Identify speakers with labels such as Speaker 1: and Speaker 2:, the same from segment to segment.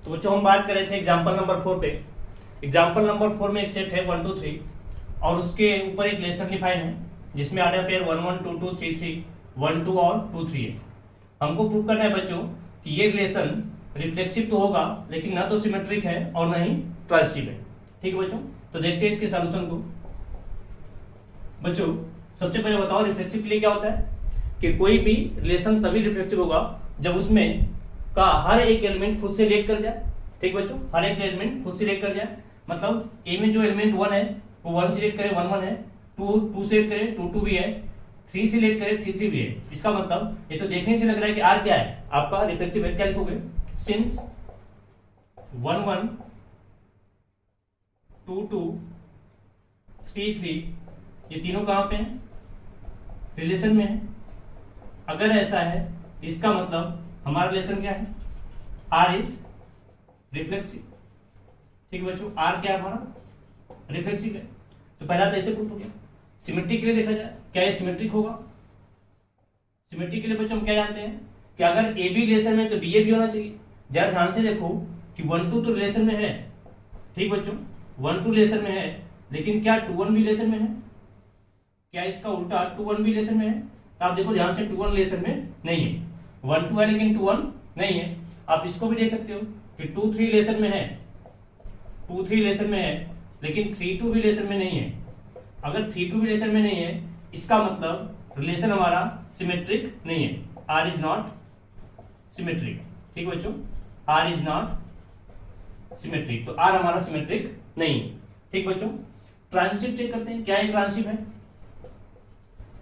Speaker 1: तो बच्चों हम बात कर रहे थे एग्जाम्पल नंबर 4 पे। एग्जाम्पल नंबर 4 में एक सेट है 1 2 3 और उसके ऊपर एक रिलेशन डिफाइन है जिसमें आर्डर पेयर 1 1 2 2 3 3 1 2 और 2 3 है। हमको प्रूव करना है बच्चों कि ये रिलेशन रिफ्लेक्सिव तो होगा लेकिन ना तो सिमेट्रिक है और ना ही ट्रांजिटिव है। ठीक है बच्चों, तो देखते हैं इसके सॉल्यूशन को। बच्चों सबसे पहले बताओ रिफ्लेक्सिव के लिए क्या होता है कि कोई भी रिलेशन तभी रिफ्लेक्सिव होगा जब उसमें का हर एक एलिमेंट खुद से रिलेट कर जाए। ठीक बच्चों, हर एक एलिमेंट खुद से रिलेट कर जाए, मतलब ए में जो एलिमेंट 1 है वो 1 से रिलेट करे 1 1 है, 2 से रिलेट करे 2 2 भी है, 3 से रिलेट करे 3 3 भी है। इसका मतलब ये तो देखने से लग रहा है कि आर क्या है आपका रिफ्लेक्सिव है। क्या लिखोगे? सिंस 1 1 2 2 3 3 ये तीनों कहां पे हैं? रिलेशन में है। अगर ऐसा है इसका मतलब हमारा रिलेशन क्या है? R is reflexive. ठीक है बच्चों, आर क्या है हमारा? रिफ्लेक्सिव है। तो पहला तो ऐसे प्रूफ हो गया। सिमेट्रिक के लिए देखा जाए क्या ये सिमेट्रिक होगा? सिमेट्रिक के लिए बच्चों हम क्या जानते हैं कि अगर ए बी रिलेशन में तो बी ए भी होना चाहिए। जरा ध्यान से देखो कि 1 2 तो रिलेशन में है। ठीक बच्चों, 1 2 रिलेशन में है लेकिन क्या 2 1 भी रिलेशन में है? क्या इसका उल्टा 2 1 भी रिलेशन में है? तो आप देखो ध्यान से 2 1 रिलेशन में नहीं है। 1 2 है लेकिन 2 1 नहीं है। आप इसको भी देख सकते हो कि 2 3 रिलेशन में है, 2 3 रिलेशन में है लेकिन 3 2 भी रिलेशन में नहीं है। अगर 3 2 भी रिलेशन में नहीं है इसका मतलब रिलेशन हमारा सिमेट्रिक नहीं है। R is not symmetric. ठीक बच्चों, आर इज नॉट सिमेट्रिक, तो आर हमारा सिमेट्रिक नहीं है। ठीक बच्चों, ट्रांजिटिव चेक करते हैं क्या ये ट्रांजिटिव है।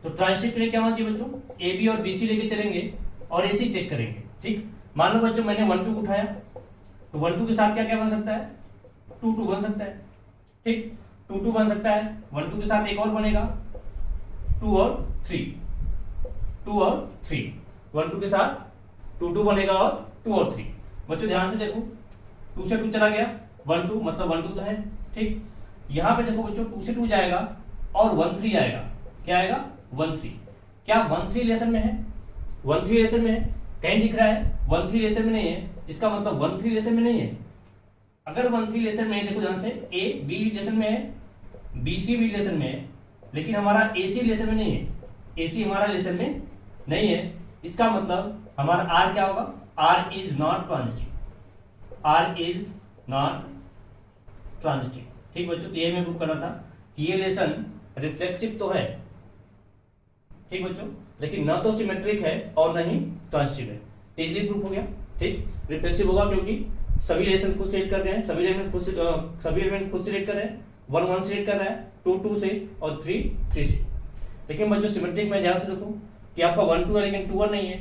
Speaker 1: तो ट्रांजिटिव के लिए क्या होना चाहिए बच्चों? ए बी और बी सी लेके चलेंगे और ऐसे चेक करेंगे। ठीक, मान लो बच्चों मैंने 1 2 उठाया तो 1 2 के साथ क्या क्या बन सकता है? 2 2 बन सकता है। ठीक, 2 2 बन सकता है। 1 2 के साथ एक और बनेगा 2 और 3, 2 और 3, 1 2 के साथ 2 2 बनेगा और 2 और 3। बच्चों ध्यान से देखो 2 से 2 चला गया 1 2, मतलब 1 2 तो है। ठीक, यहां पे देखो बच्चों 2 से 2 जाएगा और 1 3 आएगा। क्या आएगा? 1 3। क्या 1 3 रिलेशन में है? 1 3 रिलेशन में है? कहीं दिख रहा है 1 3 रिलेशन में नहीं है। इसका मतलब 1 3 रिलेशन में नहीं है। अगर 1 3 रिलेशन में है, देखो ध्यान से ए बी रिलेशन में है, बी सी भी रिलेशन में है लेकिन हमारा ए सी रिलेशन में नहीं है। ए सी हमारा रिलेशन में नहीं है। इसका मतलब हमारा आर क्या होगा? R is not transitive. R is not transitive. ठीक बच्चों, तो ये हमें प्रूव करना था कि ये रिलेशन रिफ्लेक्सिव तो है। ठीक बच्चों, लेकिन न तो सिमेट्रिक है और न ही ट्रांजिटिव है। तो इजीली प्रूफ हो गया। ठीक, रिफ्लेक्सिव होगा क्योंकि सभी रिलेशन खुद सेट कर रहे हैं, सभी एलिमेंट खुद से सेट कर रहे हैं। 1 1 से सेट कर रहा है, 2 2 से और 3 3 से। लेकिन बच्चों सिमेट्रिक में ध्यान से देखो कि आपका 1 2 है लेकिन 2 1 नहीं है,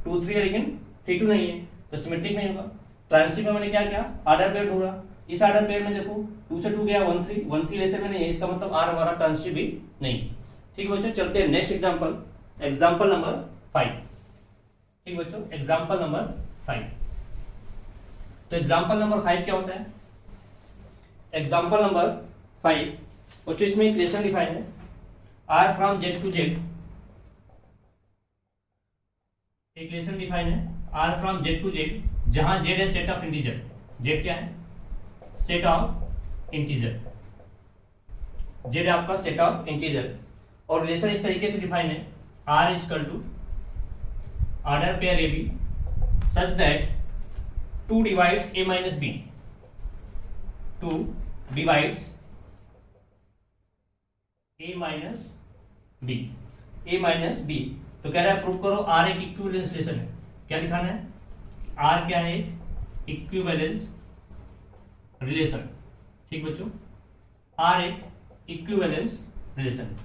Speaker 1: 2 3 है लेकिन 3 2 नहीं है, तो सिमेट्रिक नहीं होगा। ट्रांजिटिव में मैंने क्या किया? आर्डर पेयर ढूंढा। इस आर्डर पेयर में देखो 2 से 2 गया 1 3 रिलेशन में नहीं है। इसका मतलब आर हमारा ट्रांजिटिव भी नहीं है। ठीक बच्चों, चलते हैं नेक्स्ट एग्जांपल, एग्जांपल नंबर 5। ठीक बच्चों, एग्जांपल नंबर 5। तो एग्जांपल नंबर 5 क्या होता है? एग्जांपल नंबर 5 बच्चों इसमें एक रिलेशन डिफाइन है R from Z to Z. एक रिलेशन डिफाइन है R from Z to Z जहां जेड है सेट ऑफ इंटीजर। जेड क्या है? Set of integer. जेड है आपका सेट ऑफ इंटीजर और रिलेशन इस तरीके से डिफाइन है R is equal to order pair A B such that 2 divides a minus B, 2 divides a minus B, a minus B. तो कह रहा है प्रूव करो आर एक इक्विवेलेंस रिलेशन है। क्या दिखाना है? आर क्या है? Equivalence relation. ठीक बच्चों, आर एक इक्विवेलेंस रिलेशन है।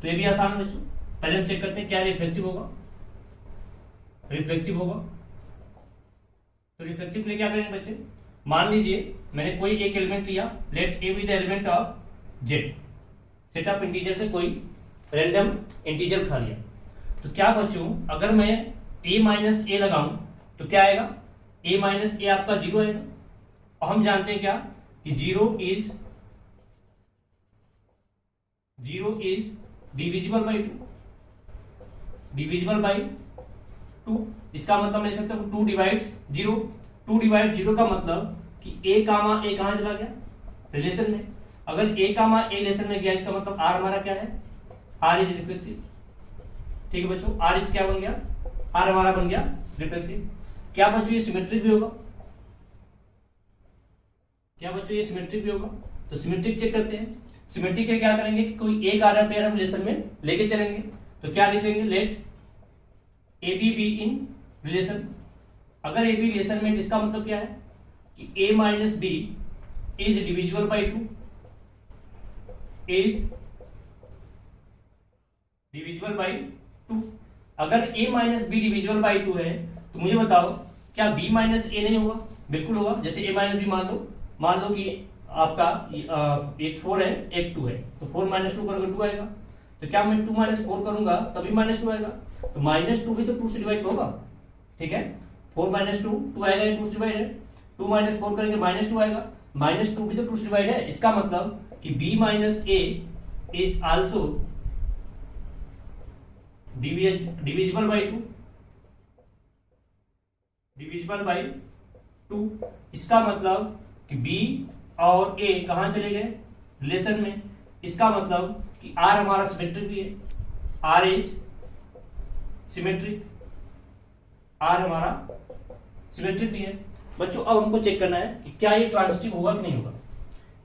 Speaker 1: तो ये भी आसान है बच्चों। पहले हम चेक करते हैं क्या रिफ्लेक्सिव होगा। रिफ्लेक्सिव होगा तो रिफ्लेक्सिव के लिए क्या करेंगे बच्चे? मान लीजिए मैंने कोई एक एलिमेंट लिया, let A B the element of Z, set of integer से कोई रैंडम इंटीजर उठा लिया। तो क्या बच्चों अगर मैं a माइनस ए लगाऊं तो क्या आएगा? a माइनस ए आपका 0 आएगा। और हम जानते हैं क्या कि 0 is divisible by 2, divisible by 2। इसका मतलब ले सकते हो 2 डिवाइड्स 0, 2 डिवाइड 0 का मतलब कि ए कामा ए कहां चला गया, रिलेशन में। अगर ए कामा ए रिलेशन में गया, इसका मतलब आर हमारा क्या है, आर इज रिफ्लेक्सिव। ठीक है बच्चों, आर इज क्या बन गया, आर हमारा बन गया रिफ्लेक्सिव। क्या बच्चों ये सिमेट्रिक भी होगा, क्या बच्चों ये सिमेट्रिक भी होगा? तो सिमेट्रिक चेक करते हैं। सिमेट्रिक क्या करेंगे कि कोई एक आधा पेयर हम रिलेशन में लेके चलेंगे। तो क्या लिखेंगे, let A B be in relation. अगर ए बी रिलेशन में, इसका मतलब क्या है कि a minus B is divisible by 2, is divisible by 2। अगर a minus B divisible by 2 है तो मुझे बताओ क्या b माइनस ए नहीं होगा? बिल्कुल होगा। जैसे a माइनस बी मान लो कि आपका एक 4 है एक 2 है, तो 4 माइनस 2 करोगे 2 आएगा। तो क्या मैं 2 माइनस 4 करूंगा तभी माइनस 2 आएगा? तो माइनस 2 भी तो 2 से डिवाइड होगा। ठीक है, 4 माइनस 2 आएगा, ये 2 से डिवाइड है। 2 माइनस 4 करेंगे माइनस 2 आएगा, माइनस 2 भी तो 2 से डिवाइड है। इसका मतलब कि b minus A is also divisible by 2, divisible by 2। इसका मतलब कि b और a कहां चले गए, रिलेशन में। इसका मतलब कि r हमारा सिमेट्रिक भी है, r इज सिमेट्रिक, r हमारा सिमेट्रिक भी है। बच्चों अब हमको चेक करना है कि क्या ये ट्रांजिटिव होगा कि नहीं होगा।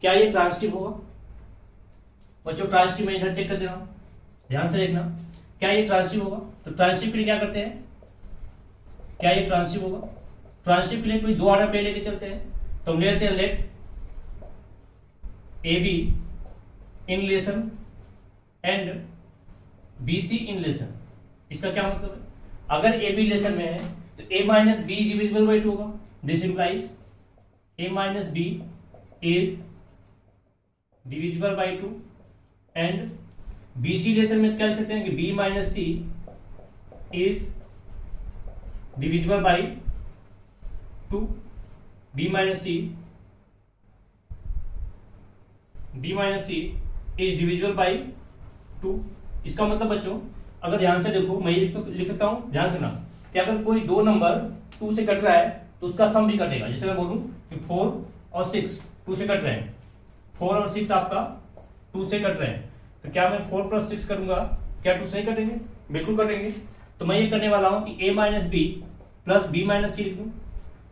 Speaker 1: क्या ये ट्रांजिटिव होगा? बच्चों ट्रांजिटिव में इधर चेक कर दे रहा हूं, ध्यान से देखना। क्या ये ट्रांजिटिव होगा? तो ट्रांजिटिव के लिए क्या करते हैं, क्या ये ट्रांजिटिव होगा? ट्रांजिटिव के लिए कोई दो ऑर्डर पे लेके चलते हैं। तो हम लेते हैं let A B in relation and B C in relation. इसका क्या मतलब है, अगर ए बी रिलेशन में है तो a minus B is divisible by 2 होगा। This implies a minus B is divisible by 2 and B C relation में क्या लिख सकते हैं कि b minus C is divisible by 2। b minus C is divisible by 2। इसका मतलब बच्चों अगर ध्यान से देखो, मैं ये लिख सकता हूं, ध्यान देना कि अगर कोई दो नंबर 2 से कट रहा है तो उसका सम भी कटेगा। जैसे मैं बोलूं कि 4 और 6 2 से कट रहे हैं, 4 और 6 आपका 2 से कट रहे हैं, तो क्या मैं 4 प्लस 6 करूंगा, क्या 2 से ही कटेंगे? बिल्कुल कटेंगे। तो मैं ये करने वाला हूं कि a minus b plus b minus c लिखूं।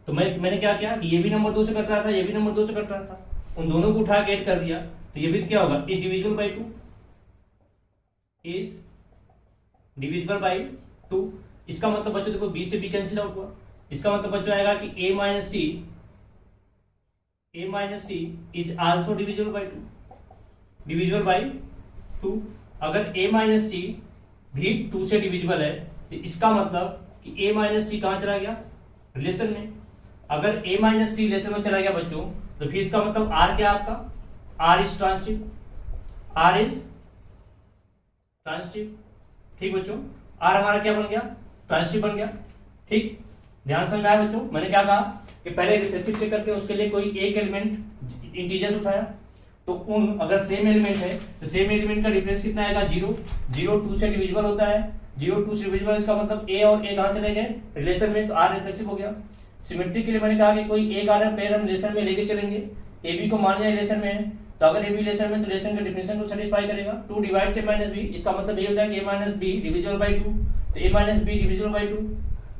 Speaker 1: तो मैंने क्या किया कि ये भी नंबर 2 से कट रहा था, ये भी नंबर 2 से कट रहा था, उन दोनों को उठा के ऐड कर दिया, तो ये भी क्या होगा, is divisible by 2, is divisible by 2। इसका मतलब बच्चों देखो b से b कैंसिल आउट हुआ। इसका मतलब बच्चों आएगा कि a minus C is also divisible by 2, divisible by 2। अगर a माइनस सी भी 2 से डिविजिबल है तो इसका मतलब कि a माइनस सी कहां चला गया, रिलेशन में। अगर a माइनस सी रिलेशन में चला गया बच्चों तो फिर इसका मतलब r क्या आपका, r is transitive, r is transitive. ठीक बच्चों, r हमारा क्या बन गया, ट्रांजिटिव बन गया। ठीक, ध्यान समझ में आया बच्चों। मैंने क्या कहा कि पहले रिफ्लेक्सिव चेक करते हैं, उसके लिए कोई एक एलिमेंट इंटीजर्स उठाया तो उन अगर सेम एलिमेंट है तो सेम एलिमेंट का डिफरेंस कितना आएगा, 0 0 2 से डिविजिबल होता है, 0 2 से डिविजिबल। इसका मतलब a और a कहां चले गए, रिलेशन में, तो r रिफ्लेक्सिव हो गया। सिमेट्रिक के लिए मैंने कहा कि कोई एक आधा पेयर हम रिलेशन में लेके चलेंगे। ए बी को मान लिया रिलेशन में है, तो अगर ए बी रिलेशन में तो रिलेशन के डिफिनेशन को सेटिस्फाई करेगा। 2 डिवाइड से माइनस बी, इसका मतलब ये होता है कि a minus B divisible by 2, तो a minus B divisible by 2।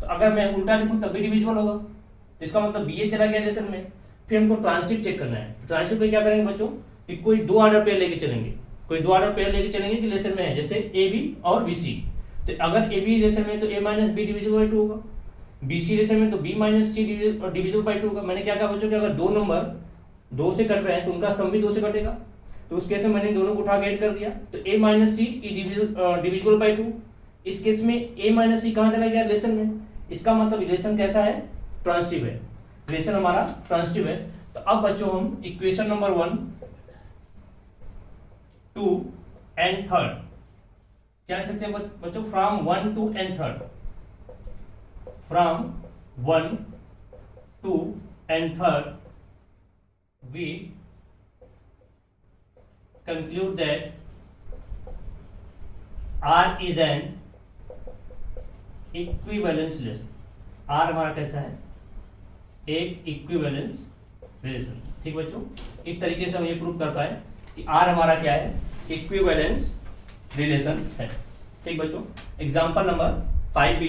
Speaker 1: तो अगर मैं उल्टा लिखूं तब भी डिविजिबल होगा, तो इसका मतलब बी ए चला गया रिलेशन में। फिर हमको ट्रांजिटिव चेक करना है। ट्रांजिटिव पे क्या करेंगे बच्चों कि कोई दो ऑर्डर पेयर लेके चलेंगे, कोई दो ऑर्डर पेयर लेके चलेंगे कि रिलेशन में है, जैसे ए बी और बी सी। तो अगर ए बी रिलेशन में तो a minus B divisible by 2 होगा, बी सी रिलेशन में तो b minus C divisible by 2 होगा। मैंने क्या कहा बच्चों कि अगर दो नंबर 2 से कट रहे हैं तो उनका सम भी 2 से कटेगा, तो उस केस में मैंने दोनों को उठा के ऐड कर दिया, तो a minus C divisible by 2। इस केस में a माइनस सी कहां चला गया, रिलेशन में। इसका मतलब रिलेशन कैसा है, ट्रांजिटिव है, रिलेशन हमारा ट्रांजिटिव है। तो अब बच्चों हम इक्वेशन नंबर 1 2 एंड 3 क्या लिख सकते हैं बच्चों, from 1 2 and 3, from 1 2 and 3 we conclude that R is an equivalence relation। R हमारा कैसा है, एक इक्विवेलेंस रिलेशन। ठीक बच्चों, इस तरीके से हम ये प्रूव कर पाए कि आर हमारा क्या है, इक्विवेलेंस रिलेशन है। ठीक बच्चों, एग्जांपल नंबर 5 भी